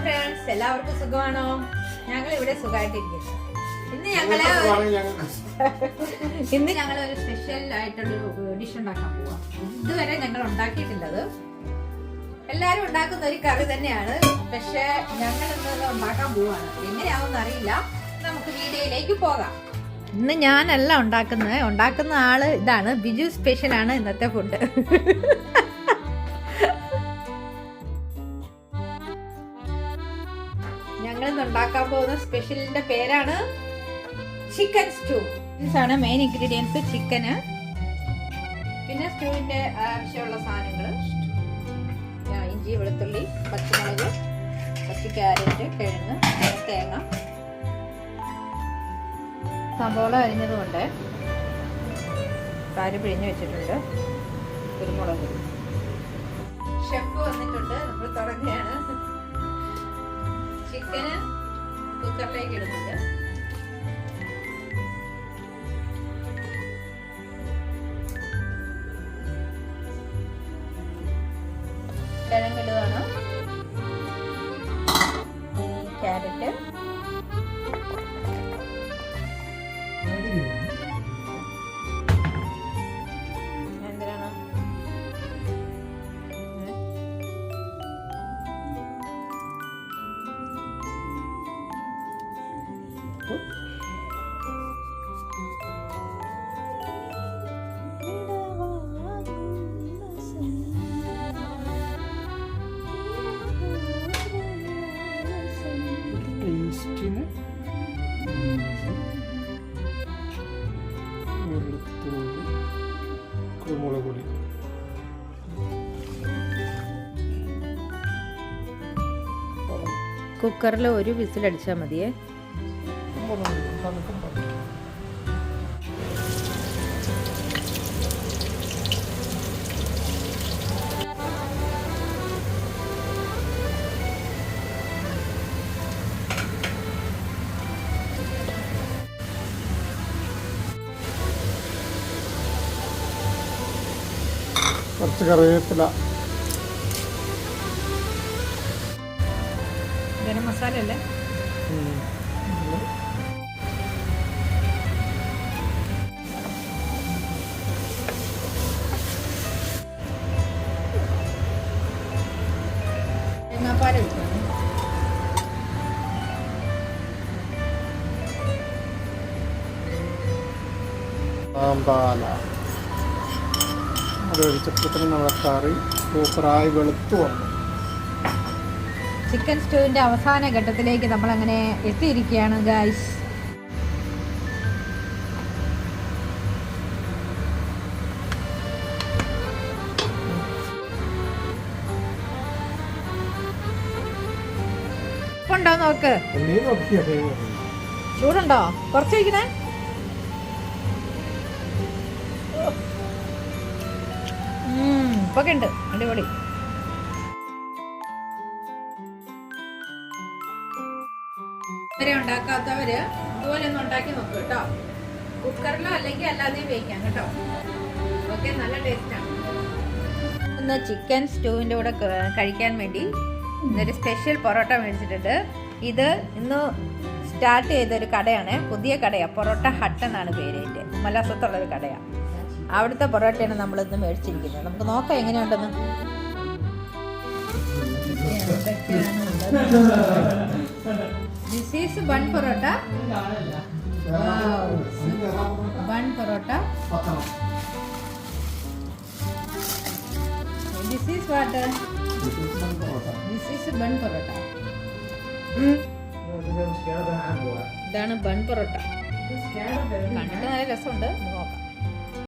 Friends, എല്ലാവർക്കും സുഖമാണോ? ഞങ്ങൾ ഇവിടെ സുഖമായിട്ടിരിക്കുന്നു. ഇന്ന് ഞങ്ങൾ ഒരു സ്പെഷ്യൽ ആയിട്ടുള്ളൊരു ഡിഷ് ഉണ്ടാക്കാൻ പോവാം. ഇതുവരെ ഞങ്ങൾ ഉണ്ടാക്കിയിട്ടുള്ളത് എല്ലാരും ഉണ്ടാക്കുന്ന ഒരു കറി തന്നെയാണ്. പക്ഷെ ഞങ്ങൾ ഇന്നത് ഉണ്ടാക്കാൻ പോവാണ്. എങ്ങനെയാവുമെന്ന് അറിയില്ല. നമുക്ക് വീഡിയോയിലേക്ക് പോകാം. ഇന്ന് ഞാനല്ല ഉണ്ടാക്കുന്നത്, ഉണ്ടാക്കുന്ന ആള് ഇതാണ്. ബിജു സ്പെഷ്യൽ ആണ് ഇന്നത്തെ ഫുഡ്. ഞങ്ങളിന്ന് ഉണ്ടാക്കാൻ പോകുന്ന സ്പെഷ്യലിന്റെ പേരാണ് ചിക്കൻ സ്റ്റൂ. ഇതാണ് മെയിൻ ഇൻഗ്രീഡിയൻസ്. ചിക്കന്, പിന്നെ സ്റ്റൂവിന്റെ ആവശ്യമുള്ള സാധനങ്ങൾ: ഇഞ്ചി, വെളുത്തുള്ളി, പച്ചമുളക്, പച്ച ക്യാരറ്റ്, കിഴങ്ങ്, തേങ്ങ, സവോള അരിഞ്ഞതുകൊണ്ട് കാര് പിഴിഞ്ഞ് വെച്ചിട്ടുണ്ട്, കുരുമുളക്. ഷെഫ് വന്നിട്ടുണ്ട്. നമ്മൾ തുടങ്ങുകയാണ്. ചിക്കന് കുക്കറിലേക്ക് ഇടുന്നുണ്ട്. കിഴങ്ങിടുകയാണ്. ക്യാരറ്റ്, എന്തിനാണ് കുരുമുളക് പൊടി, കുക്കറിൽ ഒരു വിസിലടിച്ചാൽ മതിയേ. കുറച്ച് കറിവേപ്പില, ഗരം മസാല അല്ലേ? തേങ്ങാപ്പാൽ ഒഴിക്കണം. പാല അതൊഴിച്ചപ്പോഴത്തേന് നമ്മുടെ കറി സൂപ്പറായി വെളുത്തു വന്നു. ചിക്കൻ സ്റ്റൂവിന്റെ അവസാന ഘട്ടത്തിലേക്ക് നമ്മൾ അങ്ങനെ എത്തിയിരിക്കുകയാണ് ഗായ്സ്. ഉണ്ടോ നോക്ക്. ചൂടുണ്ടോ? കുറച്ച് വയ്ക്കണേ. ഇപ്പൊക്കെ ഉണ്ട്. അടിപൊളി. ഇവരെ ഉണ്ടാക്കാത്തവര് ഇതുപോലെ ഒന്ന് ഉണ്ടാക്കി നോക്കൂ കേട്ടോ. കുക്കറിലോ അല്ലെങ്കിൽ അല്ലാതെയും വേവിക്കാം കേട്ടോ. ഓക്കെ, നല്ല ടേസ്റ്റാണ്. ഇന്ന് ചിക്കൻ സ്റ്റൂവിൻ്റെ കൂടെ കഴിക്കാൻ വേണ്ടി ഇന്നൊരു സ്പെഷ്യൽ പൊറോട്ട മേടിച്ചിട്ടുണ്ട്. ഇത് ഇന്ന് സ്റ്റാർട്ട് ചെയ്തൊരു കടയാണ്. പുതിയ കടയാണ്. പൊറോട്ട ഹട്ട് എന്നാണ് പേര്. ഇതിൻ്റെ മലസത്തുള്ളൊരു കടയാണ്. അവിടുത്തെ പൊറോട്ടയാണ് നമ്മളിന്ന് മേടിച്ചിരിക്കുന്നത്. നമുക്ക് നോക്കാം എങ്ങനെയുണ്ടെന്ന്. This is bun parotta. Bun parotta. This is what? This is bun parotta. ഇതാണ് ബൺ പൊറോട്ട. കണ്ടിട്ട് നല്ല രസമുണ്ട്. നോക്കാം.